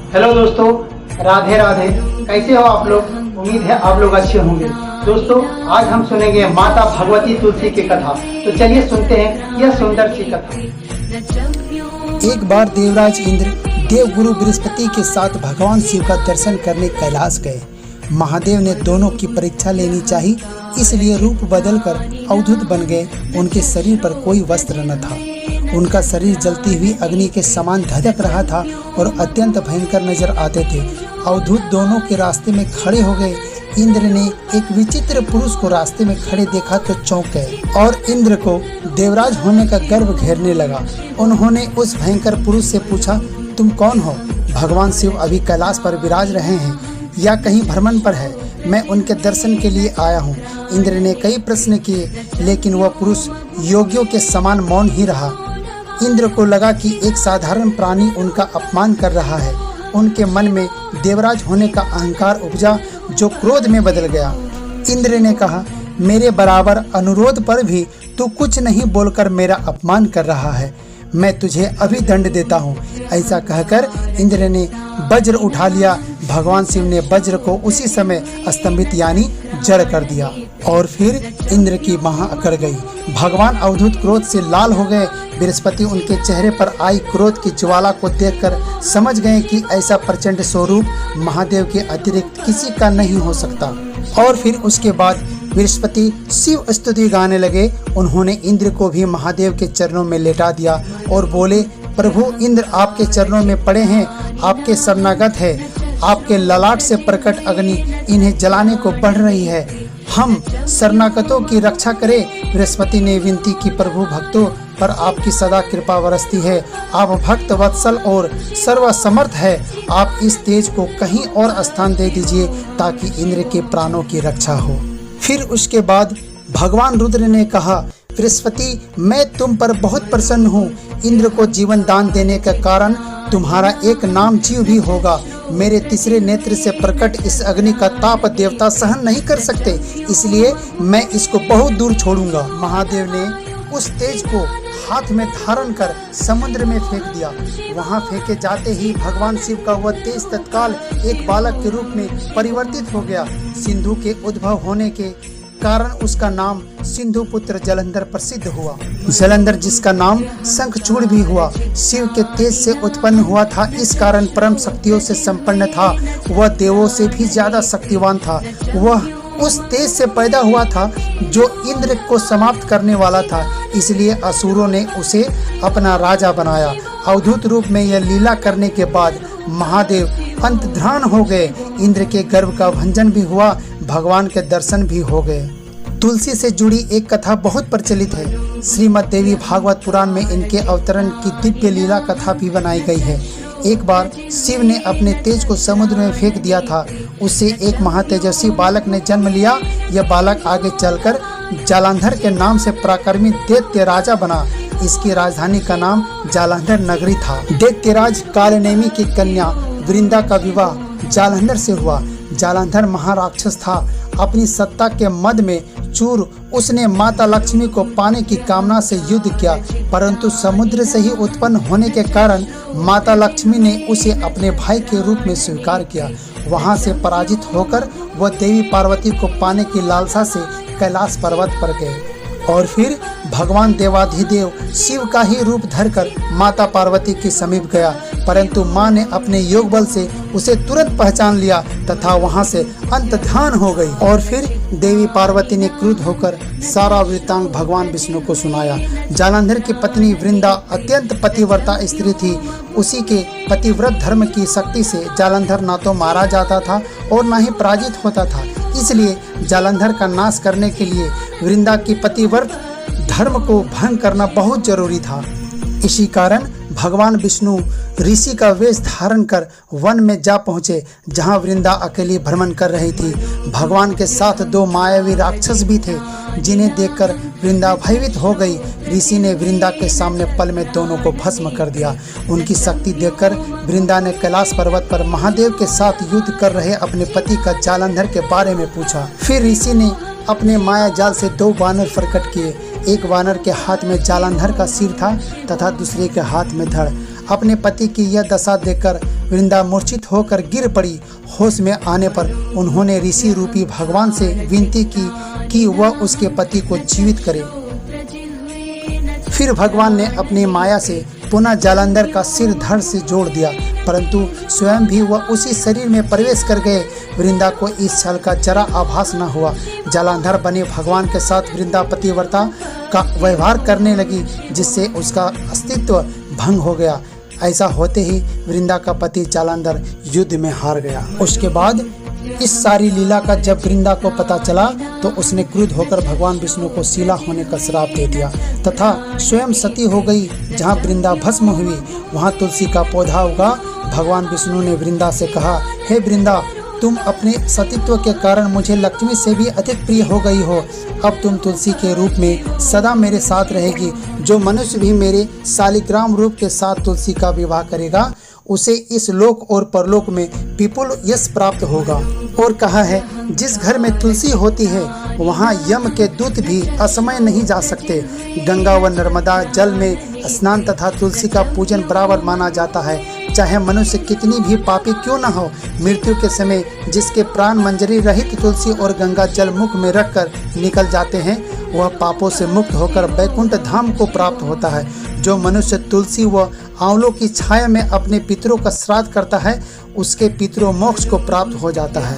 Hello दोस्तों, राधे राधे। कैसे हो आप लोग? उम्मीद है आप लोग अच्छे होंगे। दोस्तों, आज हम सुनेंगे माता भगवती तुलसी की कथा। तो चलिए सुनते हैं यह सुंदर सी कथा। एक बार देवराज इंद्र देवगुरु बृहस्पति के साथ भगवान शिव का दर्शन करने कैलाश गए। महादेव ने दोनों की परीक्षा लेनी चाहिए, इसलिए रूप बदलकर अवधूत बन गए। उनके शरीर पर कोई वस्त्र न था। उनका शरीर जलती हुई अग्नि के समान धधक रहा था और अत्यंत भयंकर नजर आते थे। अवधूत दोनों के रास्ते में खड़े हो गए। इंद्र ने एक विचित्र पुरुष को रास्ते में खड़े देखा तो चौंक गए और इंद्र को देवराज होने का गर्व घेरने लगा। उन्होंने उस भयंकर पुरुष से पूछा, तुम कौन हो? भगवान शिव अभी कैलाश पर विराज रहे हैं या कहीं भ्रमण पर है? मैं उनके दर्शन के लिए आया हूँ। इंद्र ने कई प्रश्न किए, लेकिन वह पुरुष योगियों के समान मौन ही रहा। इंद्र को लगा कि एक साधारण प्राणी उनका अपमान कर रहा है। उनके मन में देवराज होने का अहंकार उपजा, जो क्रोध में बदल गया। इंद्र ने कहा, मेरे बराबर अनुरोध पर भी तू कुछ नहीं बोलकर मेरा अपमान कर रहा है। मैं तुझे अभी दंड देता हूँ। ऐसा कहकर इंद्र ने वज्र उठा लिया। भगवान शिव ने वज्र को उसी समय स्तंभित यानी जड़ कर दिया और फिर इंद्र की बाह अकड़ गई। भगवान अवधूत क्रोध से लाल हो गए। बृहस्पति उनके चेहरे पर आई क्रोध की ज्वाला को देखकर समझ गए कि ऐसा प्रचंड स्वरूप महादेव के अतिरिक्त किसी का नहीं हो सकता। और फिर उसके बाद बृहस्पति शिव स्तुति गाने लगे। उन्होंने इंद्र को भी महादेव के चरणों में लेटा दिया और बोले, प्रभु इंद्र आपके चरणों में पड़े हैं, आपके शरणागत है। आपके ललाट से प्रकट अग्नि इन्हें जलाने को बढ़ रही है। हम शरणागतों की रक्षा करें। बृहस्पति ने विनती की, प्रभु भक्तों पर आपकी सदा कृपा बरसती है। आप भक्त वत्सल और सर्वसमर्थ है। आप इस तेज को कहीं और स्थान दे दीजिए ताकि इंद्र के प्राणों की रक्षा हो। फिर उसके बाद भगवान रुद्र ने कहा, बृहस्पति मैं तुम पर बहुत प्रसन्न हूँ। इंद्र को जीवन दान देने के कारण तुम्हारा एक नाम जीव भी होगा। मेरे तीसरे नेत्र से प्रकट इस अग्नि का ताप देवता सहन नहीं कर सकते, इसलिए मैं इसको बहुत दूर छोड़ूंगा। महादेव ने उस तेज को हाथ में धारण कर समुद्र में फेंक दिया। वहां फेंके जाते ही भगवान शिव का वह तेज तत्काल एक बालक के रूप में परिवर्तित हो गया। सिंधु के उद्भव होने के कारण उसका नाम सिंधु पुत्र जलंधर प्रसिद्ध हुआ। जलंधर जिसका नाम शंखचूड़ भी हुआ, शिव के तेज से उत्पन्न हुआ था। इस कारण परम शक्तियों से संपन्न था। वह देवों से भी ज्यादा शक्तिवान था। वह उस तेज से पैदा हुआ था जो इंद्र को समाप्त करने वाला था। इसलिए असुरों ने उसे अपना राजा बनाया। अवधूत रूप में यह लीला करने के बाद महादेव अंतर्धान हो गए। इंद्र के गर्व का भंजन भी हुआ, भगवान के दर्शन भी हो गए। तुलसी से जुड़ी एक कथा बहुत प्रचलित है। श्रीमद् देवी भागवत पुराण में इनके अवतरण की दिव्य लीला कथा भी बनाई गई है। एक बार शिव ने अपने तेज को समुद्र में फेंक दिया था। उससे एक महातेजस्वी बालक ने जन्म लिया। यह बालक आगे चलकर जालंधर के नाम से पराक्रमी दैत्य राजा बना। इसकी राजधानी का नाम जालंधर नगरी था। दैत्यराज कालनेमी की कन्या वृंदा का विवाह जालंधर से हुआ। जालंधर महाराक्षस था। अपनी सत्ता के मद में चूर उसने माता लक्ष्मी को पाने की कामना से युद्ध किया, परंतु समुद्र से ही उत्पन्न होने के कारण माता लक्ष्मी ने उसे अपने भाई के रूप में स्वीकार किया। वहां से पराजित होकर वह देवी पार्वती को पाने की लालसा से कैलाश पर्वत पर गए और फिर भगवान देवाधिदेव शिव का ही रूप धरकर माता पार्वती के समीप गया, परंतु मां ने अपने योग बल से उसे तुरंत पहचान लिया तथा वहां से अंतर्धान हो गई। और फिर देवी पार्वती ने क्रुद्ध होकर सारा वृत्तांत भगवान विष्णु को सुनाया। जालंधर की पत्नी वृंदा अत्यंत पतिव्रता स्त्री थी। उसी के पतिव्रत धर्म की शक्ति से जालंधर ना तो मारा जाता था और ना ही पराजित होता था। इसलिए जालंधर का नाश करने के लिए वृंदा की पतिव्रत धर्म को भंग करना बहुत जरूरी था। इसी कारण भगवान विष्णु ऋषि का वेश धारण कर वन में जा पहुँचे, जहाँ वृंदा अकेली भ्रमण कर रही थी। भगवान के साथ दो मायावी राक्षस भी थे, जिन्हें देखकर वृंदा भयभीत हो गई। ऋषि ने वृंदा के सामने पल में दोनों को भस्म कर दिया। उनकी शक्ति देखकर वृंदा ने कैलाश पर्वत पर महादेव के साथ युद्ध कर रहे अपने पति का जालंधर के बारे में पूछा। फिर ऋषि ने अपने माया जाल से दो बानर प्रकट किए। एक वानर के हाथ में जालंधर का सिर था तथा दूसरे के हाथ में धड़। अपने पति की यह दशा देखकर वृंदा मूर्छित होकर गिर पड़ी। होश में आने पर उन्होंने ऋषि रूपी भगवान से विनती की कि वह उसके पति को जीवित करे। फिर भगवान ने अपनी माया से पुनः जालंधर का सिर धड़ से जोड़ दिया, परंतु स्वयं भी वह उसी शरीर में प्रवेश कर गए। वृंदा को इस छल का जरा आभास न हुआ। जालंधर बने भगवान के साथ वृंदा पतिव्रता का व्यवहार करने लगी, जिससे उसका अस्तित्व भंग हो गया। ऐसा होते ही वृंदा का पति जालंधर युद्ध में हार गया। उसके बाद इस सारी लीला का जब वृंदा को पता चला तो उसने क्रुद्ध होकर भगवान विष्णु को शिला होने का श्राप दे दिया तथा स्वयं सती हो गई। जहाँ वृंदा भस्म हुई वहाँ तुलसी का पौधा उगा। भगवान विष्णु ने वृंदा से कहा, हे वृंदा, तुम अपने सतीत्व के कारण मुझे लक्ष्मी से भी अधिक प्रिय हो गई हो। अब तुम तुलसी के रूप में सदा मेरे साथ रहेगी। जो मनुष्य भी मेरे शालिग्राम रूप के साथ तुलसी का विवाह करेगा उसे इस लोक और परलोक में विपुल यश प्राप्त होगा। और कहा है, जिस घर में तुलसी होती है वहाँ यम के दूत भी असमय नहीं जा सकते। गंगा व नर्मदा जल में स्नान तथा तुलसी का पूजन बराबर माना जाता है। चाहे मनुष्य कितनी भी पापी क्यों न हो, मृत्यु के समय जिसके प्राण मंजरी रहित तुलसी और गंगा जल मुख में रखकर निकल जाते हैं वह पापों से मुक्त होकर वैकुंठ धाम को प्राप्त होता है। जो मनुष्य तुलसी व आंवलों की छाया में अपने पितरों का श्राद्ध करता है उसके पितरों मोक्ष को प्राप्त हो जाता है।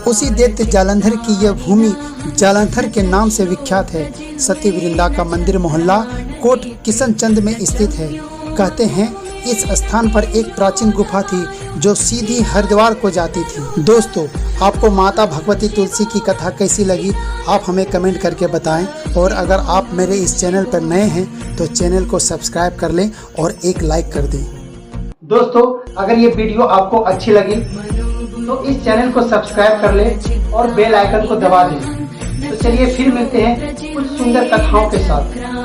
उसी दैत्य जालंधर की यह भूमि जालंधर के नाम से विख्यात है। सती वृंदा का मंदिर मोहल्ला कोट किशनचंद में स्थित है। कहते हैं इस स्थान पर एक प्राचीन गुफा थी जो सीधी हरिद्वार को जाती थी। दोस्तों, आपको माता भगवती तुलसी की कथा कैसी लगी आप हमें कमेंट करके बताएं। और अगर आप मेरे इस चैनल पर नए हैं तो चैनल को सब्सक्राइब कर लें और एक लाइक कर दें। दोस्तों, अगर ये वीडियो आपको अच्छी लगी तो इस चैनल को सब्सक्राइब कर लें और बेल आइकन को दबा दें। तो चलिए फिर मिलते हैं कुछ सुंदर कथाओं के साथ।